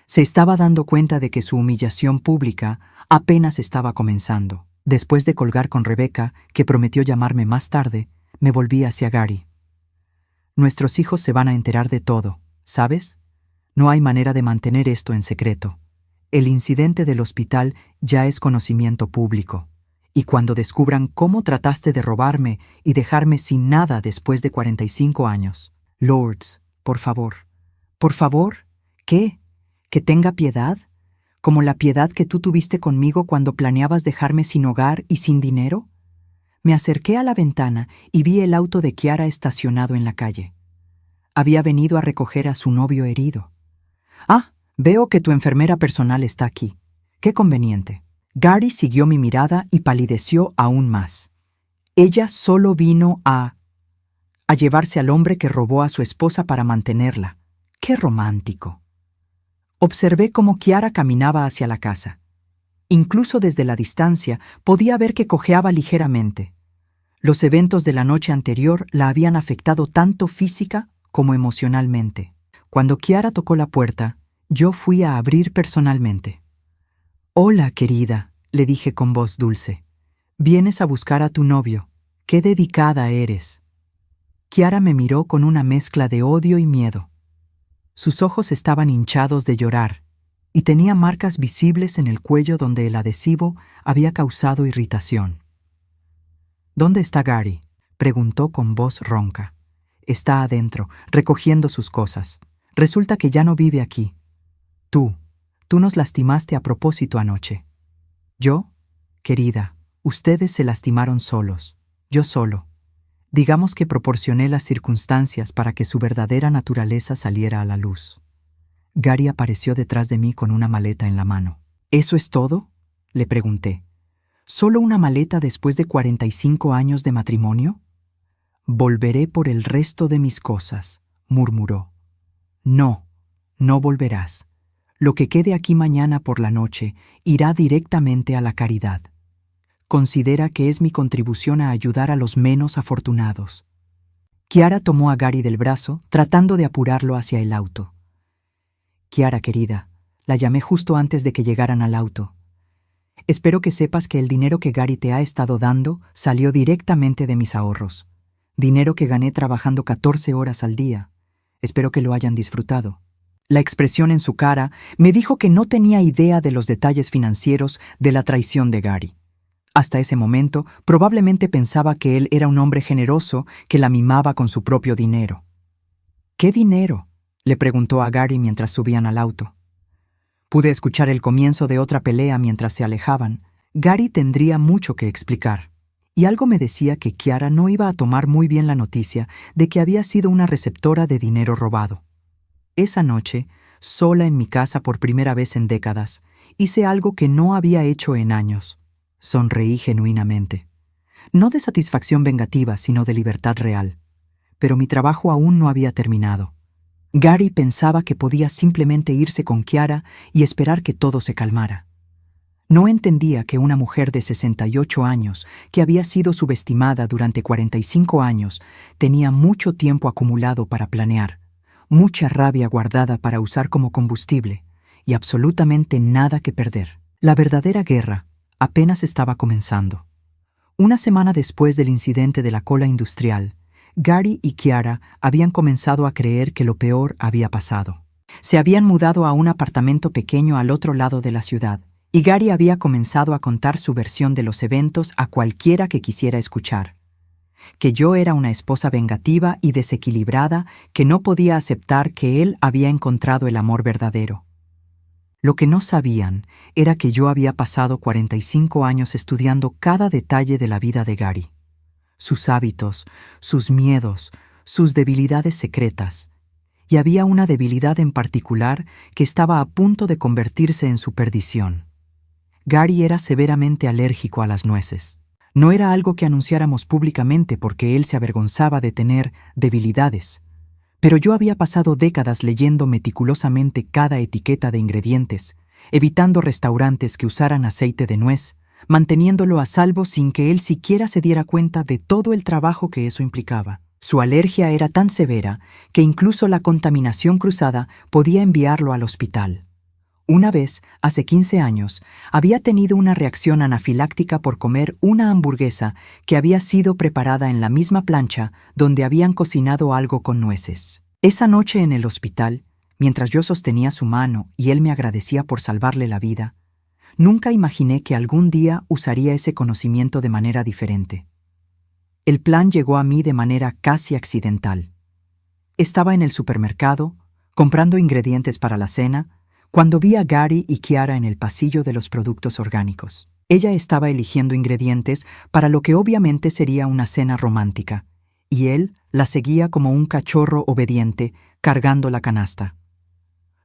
Se estaba dando cuenta de que su humillación pública apenas estaba comenzando. Después de colgar con Rebeca, que prometió llamarme más tarde, me volví hacia Gary. Nuestros hijos se van a enterar de todo, ¿sabes? No hay manera de mantener esto en secreto. El incidente del hospital ya es conocimiento público. Y cuando descubran cómo trataste de robarme y dejarme sin nada después de 45 años. Lourdes, por favor. ¿Por favor? ¿Qué? ¿Que tenga piedad? ¿Como la piedad que tú tuviste conmigo cuando planeabas dejarme sin hogar y sin dinero? Me acerqué a la ventana y vi el auto de Kiara estacionado en la calle. Había venido a recoger a su novio herido. Ah, veo que tu enfermera personal está aquí. Qué conveniente. Gary siguió mi mirada y palideció aún más. Ella solo vino a llevarse al hombre que robó a su esposa para mantenerla. ¡Qué romántico! Observé cómo Kiara caminaba hacia la casa. Incluso desde la distancia podía ver que cojeaba ligeramente. Los eventos de la noche anterior la habían afectado tanto física como emocionalmente. Cuando Kiara tocó la puerta, yo fui a abrir personalmente. «Hola, querida», le dije con voz dulce. «Vienes a buscar a tu novio. ¡Qué dedicada eres!». Kiara me miró con una mezcla de odio y miedo. Sus ojos estaban hinchados de llorar y tenía marcas visibles en el cuello donde el adhesivo había causado irritación. ¿Dónde está Gary?, preguntó con voz ronca. Está adentro, recogiendo sus cosas. Resulta que ya no vive aquí. Tú nos lastimaste a propósito anoche. ¿Yo? Querida, ustedes se lastimaron solos. Yo solo. Digamos que proporcioné las circunstancias para que su verdadera naturaleza saliera a la luz. Gary apareció detrás de mí con una maleta en la mano. ¿Eso es todo?, le pregunté. ¿Solo una maleta después de 45 años de matrimonio? Volveré por el resto de mis cosas, murmuró. No, no volverás. Lo que quede aquí mañana por la noche irá directamente a la caridad. Considera que es mi contribución a ayudar a los menos afortunados. Kiara tomó a Gary del brazo, tratando de apurarlo hacia el auto. Kiara, querida, la llamé justo antes de que llegaran al auto. Espero que sepas que el dinero que Gary te ha estado dando salió directamente de mis ahorros. Dinero que gané trabajando 14 horas al día. Espero que lo hayan disfrutado. La expresión en su cara me dijo que no tenía idea de los detalles financieros de la traición de Gary. Hasta ese momento, probablemente pensaba que él era un hombre generoso que la mimaba con su propio dinero. ¿Qué dinero?, le preguntó a Gary mientras subían al auto. Pude escuchar el comienzo de otra pelea mientras se alejaban. Gary tendría mucho que explicar. Y algo me decía que Kiara no iba a tomar muy bien la noticia de que había sido una receptora de dinero robado. Esa noche, sola en mi casa por primera vez en décadas, hice algo que no había hecho en años. Sonreí genuinamente. No de satisfacción vengativa, sino de libertad real. Pero mi trabajo aún no había terminado. Gary pensaba que podía simplemente irse con Kiara y esperar que todo se calmara. No entendía que una mujer de 68 años, que había sido subestimada durante 45 años, tenía mucho tiempo acumulado para planear, mucha rabia guardada para usar como combustible y absolutamente nada que perder. La verdadera guerra apenas estaba comenzando. Una semana después del incidente de la cola industrial, Gary y Kiara habían comenzado a creer que lo peor había pasado. Se habían mudado a un apartamento pequeño al otro lado de la ciudad, y Gary había comenzado a contar su versión de los eventos a cualquiera que quisiera escuchar. Que yo era una esposa vengativa y desequilibrada que no podía aceptar que él había encontrado el amor verdadero. Lo que no sabían era que yo había pasado 45 años estudiando cada detalle de la vida de Gary. Sus hábitos, sus miedos, sus debilidades secretas. Y había una debilidad en particular que estaba a punto de convertirse en su perdición. Gary era severamente alérgico a las nueces. No era algo que anunciáramos públicamente porque él se avergonzaba de tener debilidades. Pero yo había pasado décadas leyendo meticulosamente cada etiqueta de ingredientes, evitando restaurantes que usaran aceite de nuez, manteniéndolo a salvo sin que él siquiera se diera cuenta de todo el trabajo que eso implicaba. Su alergia era tan severa que incluso la contaminación cruzada podía enviarlo al hospital. Una vez, hace 15 años, había tenido una reacción anafiláctica por comer una hamburguesa que había sido preparada en la misma plancha donde habían cocinado algo con nueces. Esa noche en el hospital, mientras yo sostenía su mano y él me agradecía por salvarle la vida, nunca imaginé que algún día usaría ese conocimiento de manera diferente. El plan llegó a mí de manera casi accidental. Estaba en el supermercado, comprando ingredientes para la cena, cuando vi a Gary y Kiara en el pasillo de los productos orgánicos. Ella estaba eligiendo ingredientes para lo que obviamente sería una cena romántica, y él la seguía como un cachorro obediente, cargando la canasta.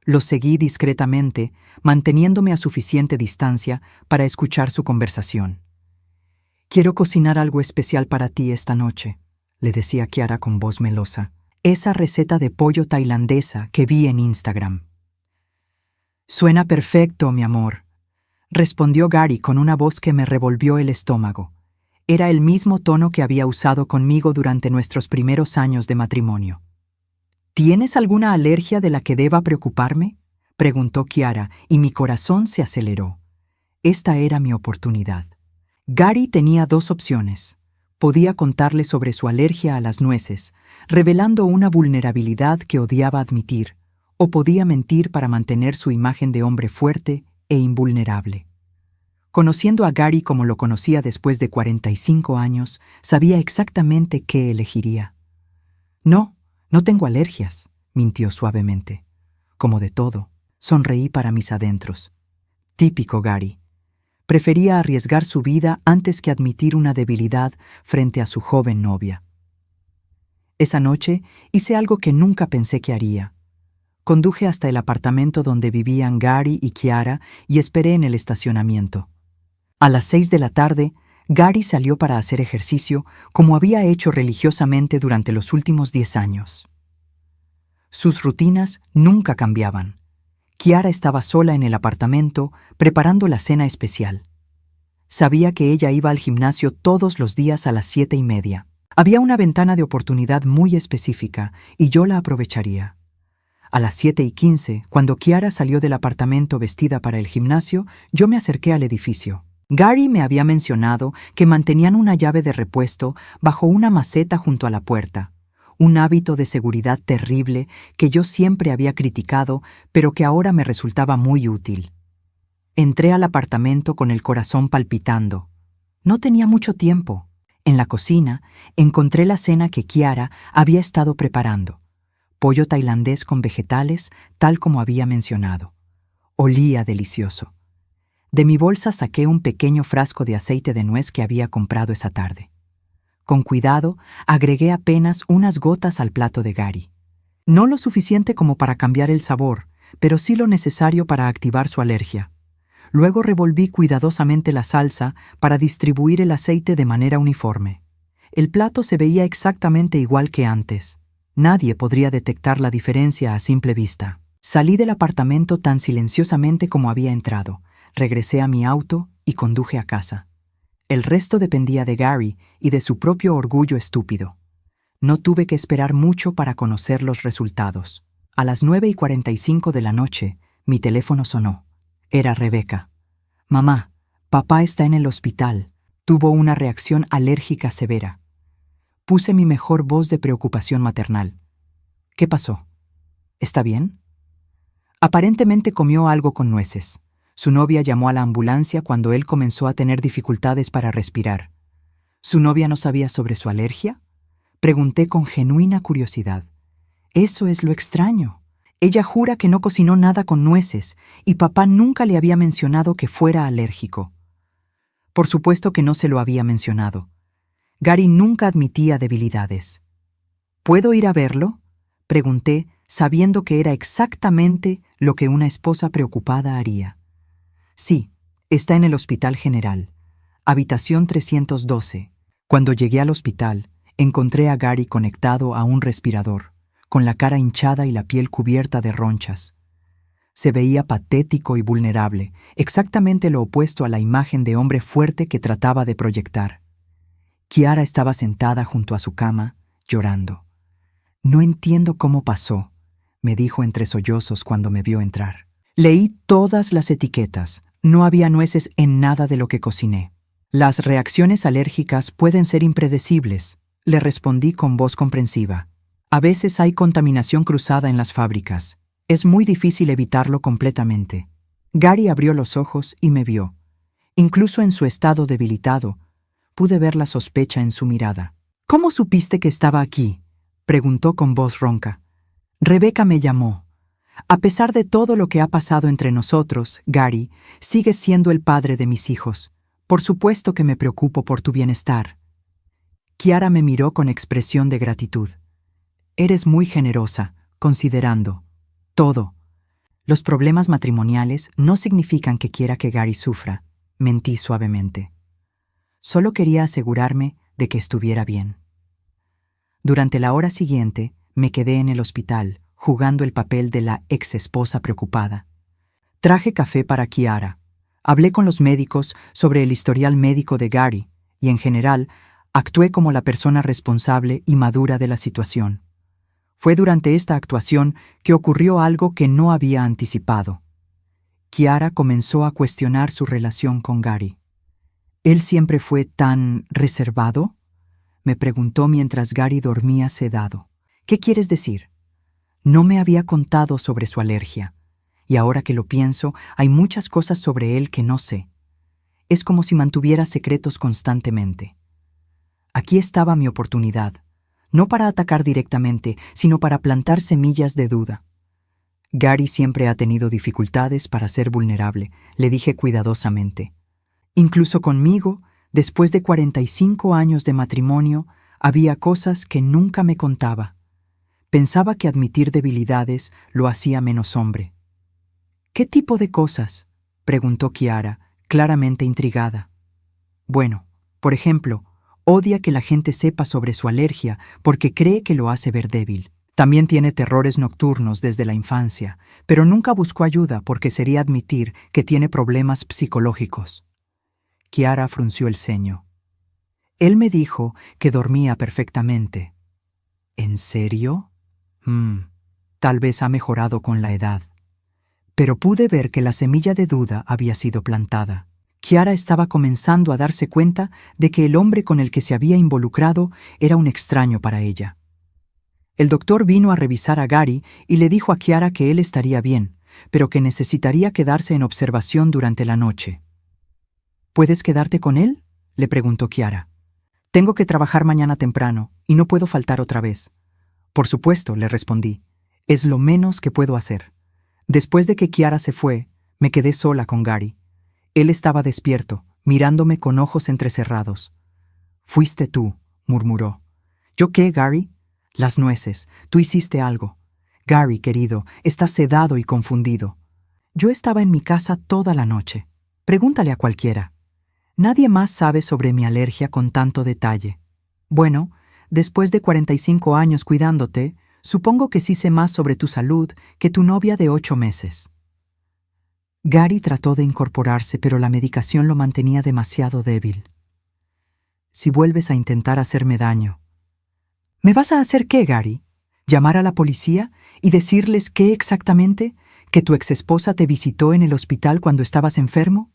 Lo seguí discretamente, manteniéndome a suficiente distancia para escuchar su conversación. «Quiero cocinar algo especial para ti esta noche», le decía Kiara con voz melosa. «Esa receta de pollo tailandesa que vi en Instagram». «Suena perfecto, mi amor», respondió Gary con una voz que me revolvió el estómago. Era el mismo tono que había usado conmigo durante nuestros primeros años de matrimonio. «¿Tienes alguna alergia de la que deba preocuparme?», preguntó Kiara, y mi corazón se aceleró. Esta era mi oportunidad. Gary tenía dos opciones. Podía contarle sobre su alergia a las nueces, revelando una vulnerabilidad que odiaba admitir, o podía mentir para mantener su imagen de hombre fuerte e invulnerable. Conociendo a Gary como lo conocía después de 45 años, sabía exactamente qué elegiría. No, no tengo alergias, mintió suavemente. Como de todo, sonreí para mis adentros. Típico Gary. Prefería arriesgar su vida antes que admitir una debilidad frente a su joven novia. Esa noche hice algo que nunca pensé que haría. Conduje hasta el apartamento donde vivían Gary y Chiara y esperé en el estacionamiento. A las 6 de la tarde, Gary salió para hacer ejercicio como había hecho religiosamente durante los últimos 10 años. Sus rutinas nunca cambiaban. Chiara estaba sola en el apartamento preparando la cena especial. Sabía que ella iba al gimnasio todos los días a las 7:30. Había una ventana de oportunidad muy específica y yo la aprovecharía. A las 7:15, cuando Chiara salió del apartamento vestida para el gimnasio, yo me acerqué al edificio. Gary me había mencionado que mantenían una llave de repuesto bajo una maceta junto a la puerta, un hábito de seguridad terrible que yo siempre había criticado, pero que ahora me resultaba muy útil. Entré al apartamento con el corazón palpitando. No tenía mucho tiempo. En la cocina encontré la cena que Chiara había estado preparando. Pollo tailandés con vegetales, tal como había mencionado. Olía delicioso. De mi bolsa saqué un pequeño frasco de aceite de nuez que había comprado esa tarde. Con cuidado, agregué apenas unas gotas al plato de Gary. No lo suficiente como para cambiar el sabor, pero sí lo necesario para activar su alergia. Luego revolví cuidadosamente la salsa para distribuir el aceite de manera uniforme. El plato se veía exactamente igual que antes. Nadie podría detectar la diferencia a simple vista. Salí del apartamento tan silenciosamente como había entrado. Regresé a mi auto y conduje a casa. El resto dependía de Gary y de su propio orgullo estúpido. No tuve que esperar mucho para conocer los resultados. A las 9:45 de la noche, mi teléfono sonó. Era Rebeca. «Mamá, papá está en el hospital. Tuvo una reacción alérgica severa». Puse mi mejor voz de preocupación maternal. «¿Qué pasó? ¿Está bien?» Aparentemente comió algo con nueces. Su novia llamó a la ambulancia cuando él comenzó a tener dificultades para respirar. ¿Su novia no sabía sobre su alergia? Pregunté con genuina curiosidad. Eso es lo extraño. Ella jura que no cocinó nada con nueces y papá nunca le había mencionado que fuera alérgico. Por supuesto que no se lo había mencionado. Gary nunca admitía debilidades. ¿Puedo ir a verlo?, pregunté, sabiendo que era exactamente lo que una esposa preocupada haría. Sí, está en el Hospital General, habitación 312. Cuando llegué al hospital, encontré a Gary conectado a un respirador, con la cara hinchada y la piel cubierta de ronchas. Se veía patético y vulnerable, exactamente lo opuesto a la imagen de hombre fuerte que trataba de proyectar. Chiara estaba sentada junto a su cama, llorando. «No entiendo cómo pasó», me dijo entre sollozos cuando me vio entrar. Leí todas las etiquetas. No había nueces en nada de lo que cociné. «Las reacciones alérgicas pueden ser impredecibles», le respondí con voz comprensiva. «A veces hay contaminación cruzada en las fábricas. Es muy difícil evitarlo completamente». Gary abrió los ojos y me vio. Incluso en su estado debilitado, pude ver la sospecha en su mirada. «¿Cómo supiste que estaba aquí?», preguntó con voz ronca. «Rebeca me llamó. A pesar de todo lo que ha pasado entre nosotros, Gary, sigues siendo el padre de mis hijos. Por supuesto que me preocupo por tu bienestar». Chiara me miró con expresión de gratitud. «Eres muy generosa, considerando todo. Los problemas matrimoniales no significan que quiera que Gary sufra», mentí suavemente. Solo quería asegurarme de que estuviera bien. Durante la hora siguiente, me quedé en el hospital, jugando el papel de la ex esposa preocupada. Traje café para Chiara. Hablé con los médicos sobre el historial médico de Gary y, en general, actué como la persona responsable y madura de la situación. Fue durante esta actuación que ocurrió algo que no había anticipado. Chiara comenzó a cuestionar su relación con Gary. «¿Él siempre fue tan reservado?», me preguntó mientras Gary dormía sedado. «¿Qué quieres decir?». No me había contado sobre su alergia, y ahora que lo pienso, hay muchas cosas sobre él que no sé. Es como si mantuviera secretos constantemente. Aquí estaba mi oportunidad, no para atacar directamente, sino para plantar semillas de duda. Gary siempre ha tenido dificultades para ser vulnerable, le dije cuidadosamente. Incluso conmigo, después de 45 años de matrimonio, había cosas que nunca me contaba. Pensaba que admitir debilidades lo hacía menos hombre. ¿Qué tipo de cosas?, preguntó Kiara, claramente intrigada. Bueno, por ejemplo, odia que la gente sepa sobre su alergia porque cree que lo hace ver débil. También tiene terrores nocturnos desde la infancia, pero nunca buscó ayuda porque sería admitir que tiene problemas psicológicos. Kiara frunció el ceño. Él me dijo que dormía perfectamente. ¿En serio? Tal vez ha mejorado con la edad. Pero pude ver que la semilla de duda había sido plantada. Kiara estaba comenzando a darse cuenta de que el hombre con el que se había involucrado era un extraño para ella. El doctor vino a revisar a Gary y le dijo a Kiara que él estaría bien, pero que necesitaría quedarse en observación durante la noche. ¿Puedes quedarte con él?, le preguntó Kiara. Tengo que trabajar mañana temprano y no puedo faltar otra vez. Por supuesto, le respondí. Es lo menos que puedo hacer. Después de que Kiara se fue, me quedé sola con Gary. Él estaba despierto, mirándome con ojos entrecerrados. «Fuiste tú», murmuró. «¿Yo qué, Gary?» «Las nueces. Tú hiciste algo. Gary, querido, estás sedado y confundido. Yo estaba en mi casa toda la noche. Pregúntale a cualquiera. Nadie más sabe sobre mi alergia con tanto detalle. Bueno, después de 45 años cuidándote, supongo que sí sé más sobre tu salud que tu novia de 8 meses». Gary trató de incorporarse, pero la medicación lo mantenía demasiado débil. «Si vuelves a intentar hacerme daño». «¿Me vas a hacer qué, Gary? ¿Llamar a la policía y decirles qué exactamente? ¿Que tu exesposa te visitó en el hospital cuando estabas enfermo?»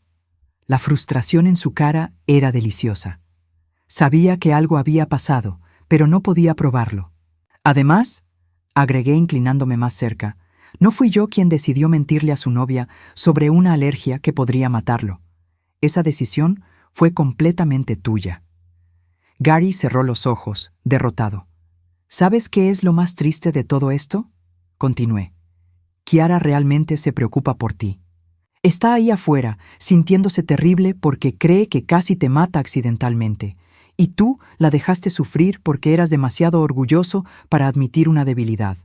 La frustración en su cara era deliciosa. Sabía que algo había pasado, pero no podía probarlo. Además, agregué inclinándome más cerca, no fui yo quien decidió mentirle a su novia sobre una alergia que podría matarlo. Esa decisión fue completamente tuya. Gary cerró los ojos, derrotado. ¿Sabes qué es lo más triste de todo esto?, continué. Kiara realmente se preocupa por ti. Está ahí afuera, sintiéndose terrible porque cree que casi te mata accidentalmente, y tú la dejaste sufrir porque eras demasiado orgulloso para admitir una debilidad.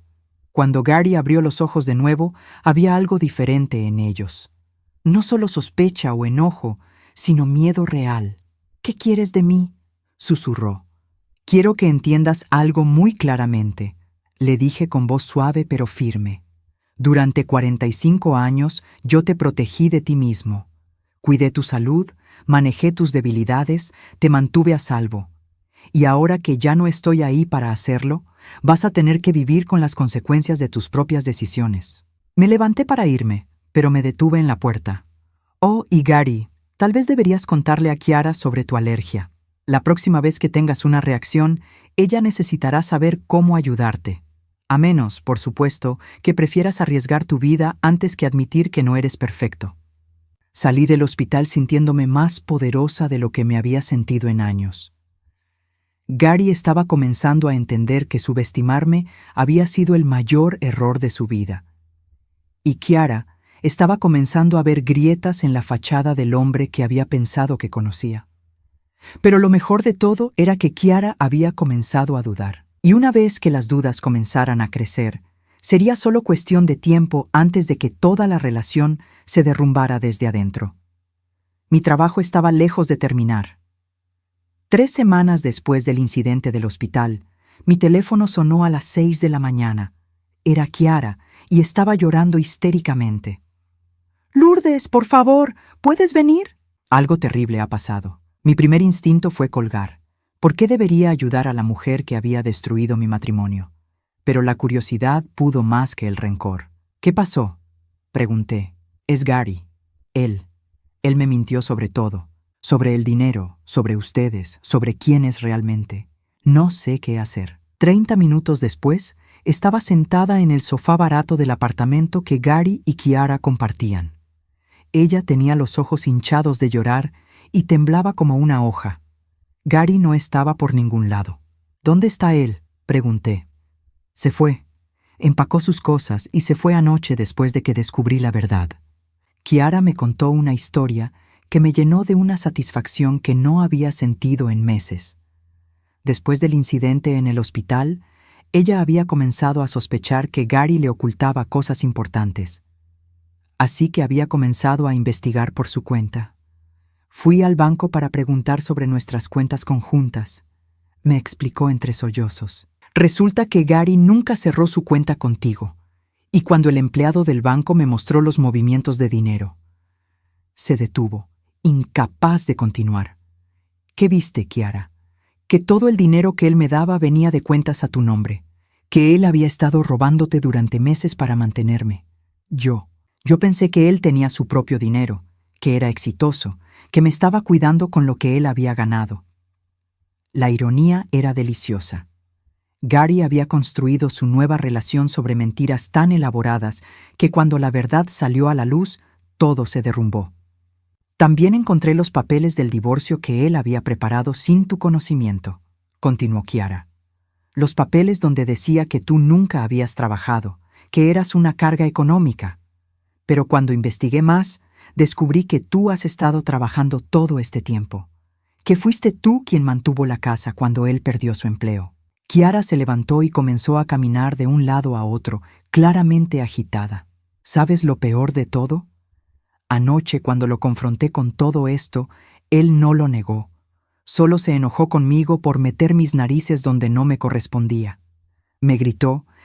Cuando Gary abrió los ojos de nuevo, había algo diferente en ellos. No solo sospecha o enojo, sino miedo real. «¿Qué quieres de mí?», susurró. «Quiero que entiendas algo muy claramente», le dije con voz suave pero firme. «Durante 45 años yo te protegí de ti mismo. Cuidé tu salud, manejé tus debilidades, te mantuve a salvo. Y ahora que ya no estoy ahí para hacerlo, vas a tener que vivir con las consecuencias de tus propias decisiones». Me levanté para irme, pero me detuve en la puerta. «Oh, y Gary, tal vez deberías contarle a Kiara sobre tu alergia. La próxima vez que tengas una reacción, ella necesitará saber cómo ayudarte. A menos, por supuesto, que prefieras arriesgar tu vida antes que admitir que no eres perfecto». Salí del hospital sintiéndome más poderosa de lo que me había sentido en años. Gary estaba comenzando a entender que subestimarme había sido el mayor error de su vida. Y Kiara estaba comenzando a ver grietas en la fachada del hombre que había pensado que conocía. Pero lo mejor de todo era que Kiara había comenzado a dudar. Y una vez que las dudas comenzaran a crecer, sería solo cuestión de tiempo antes de que toda la relación se derrumbara desde adentro. Mi trabajo estaba lejos de terminar. 3 semanas después del incidente del hospital, mi teléfono sonó a las 6 de la mañana. Era Kiara y estaba llorando histéricamente. «Lourdes, por favor, ¿puedes venir?» Algo terrible ha pasado. Mi primer instinto fue colgar. ¿Por qué debería ayudar a la mujer que había destruido mi matrimonio? Pero la curiosidad pudo más que el rencor. «¿Qué pasó?», pregunté. «Es Gary. Él me mintió sobre todo. Sobre el dinero, sobre ustedes, sobre quién es realmente. No sé qué hacer». 30 minutos después, estaba sentada en el sofá barato del apartamento que Gary y Kiara compartían. Ella tenía los ojos hinchados de llorar y temblaba como una hoja. Gary no estaba por ningún lado. ¿Dónde está él?, pregunté. Se fue. Empacó sus cosas y se fue anoche después de que descubrí la verdad. Kiara me contó una historia que me llenó de una satisfacción que no había sentido en meses. Después del incidente en el hospital, ella había comenzado a sospechar que Gary le ocultaba cosas importantes. Así que había comenzado a investigar por su cuenta. Fui al banco para preguntar sobre nuestras cuentas conjuntas. Me explicó entre sollozos. Resulta que Gary nunca cerró su cuenta contigo, y cuando el empleado del banco me mostró los movimientos de dinero, se detuvo, incapaz de continuar. ¿Qué viste, Kiara? Que todo el dinero que él me daba venía de cuentas a tu nombre, que él había estado robándote durante meses para mantenerme. Yo pensé que él tenía su propio dinero, que era exitoso, que me estaba cuidando con lo que él había ganado. La ironía era deliciosa. Gary había construido su nueva relación sobre mentiras tan elaboradas que cuando la verdad salió a la luz, todo se derrumbó. También encontré los papeles del divorcio que él había preparado sin tu conocimiento, continuó Kiara. Los papeles donde decía que tú nunca habías trabajado, que eras una carga económica. Pero cuando investigué más, descubrí que tú has estado trabajando todo este tiempo, que fuiste tú quien mantuvo la casa cuando él perdió su empleo. Kiara se levantó y comenzó a caminar de un lado a otro, claramente agitada. ¿Sabes lo peor de todo? Anoche, cuando lo confronté con todo esto, él no lo negó. Solo se enojó conmigo por meter mis narices donde no me correspondía. Me gritó,